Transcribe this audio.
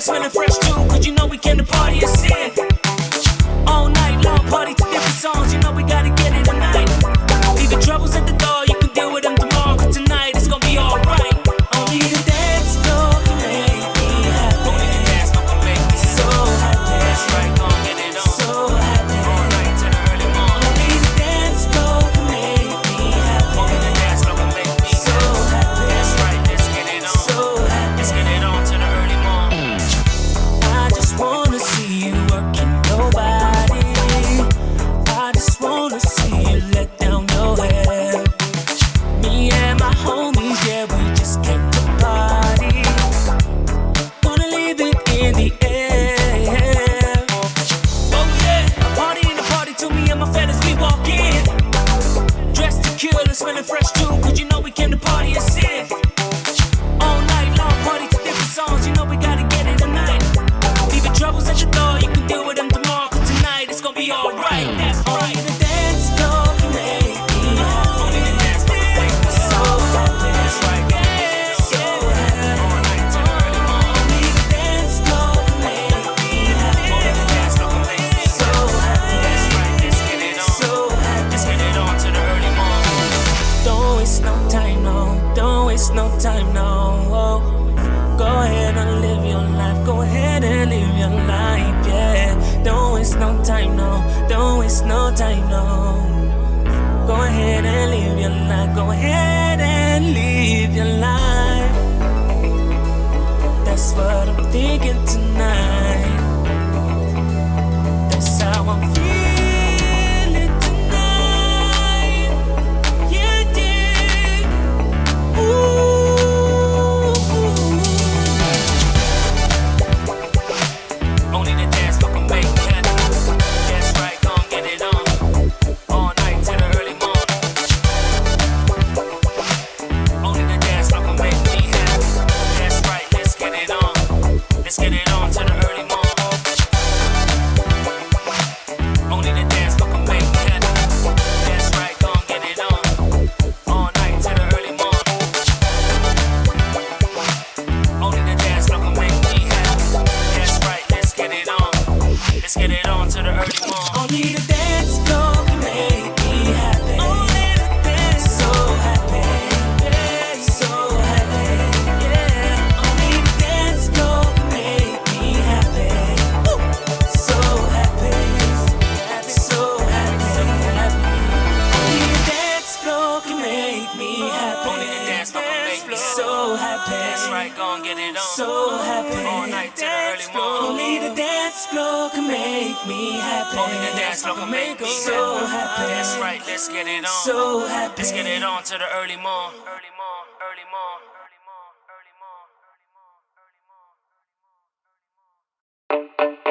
smelling fresh too, cause you know we came to party and sin. All night long, party to different songs, you know we gotta get it tonight. Leave your troubles at the door, you can deal with them tomorrow, cause tonight it's gonna be alright. Only the dance floor can make me happy. Only the dance floor can make me so happy. That's right, gon' get it on. So happy. All night to the early morning. Only the dance floor can make me happy. Only the dance floor can make me so happy. That's right, let's get it on. So happy. Let's get it on to the early morning. I just wanna see you working your body. I just wanna see you let down your hair. Me and my homies, yeah, we just came to party. Wanna leave it in the air. Oh yeah, a party in the party to me and my fellas, we walk in. Dressed to kill and smelling fresh too, cause you know we came to party and sin. All night long, party to different songs, you know we gotta get it tonight. Leave your troubles at the door, you can deal with them tomorrow, cause tonight it's gonna be alright. That's right. Only the dance floor can make me happy. Only the dance floor can make me so happy. That's right. So happy. All night to the early morning. Only the dance floor can make me happy. Only the dance floor can make me so happy. That's right. Let's get it on. So happy. Let's get it on to the early morning. Don't waste no time, no. Don't waste no time, no. Go ahead and live your life. Go ahead and live your life, yeah. Don't waste no time, no. Don't waste no time, no. Go ahead and live your life. Go ahead and live your life. That's what I'm thinking tonight. That's how I'm feeling tonight. Yeah, yeah. Ooh. Only the dance floor can make me happy. That's right, gon' get it on. All night to the early morning. Only the dance floor can make me happy. That's right, let's get it on. Let's get it on to the early morning. Only the dance floor can make me happy. That's right, gon' get it on. All night to the early morning. Only the dance floor can make me happy. That's right, let's get it on. Let's get it on to the early morning. Only the dance floor can make me happy. Only the dance, so happy. Yeah, so happy. Yeah. Only the dance floor can make me happy. Woo. So happy. So happy. Only the dance floor can make me happy. Only the dance floor can make me so happy. That's right, gon' get it on. So happy. All night to the early morning. Only the dance floor can make me happy. Only the dance floor can make me so happy. That's right, let's get it on. So happy. Let's get it on to the early morning. Early morning. Early morning. Early morning. Early morning. Early morning. Early morning.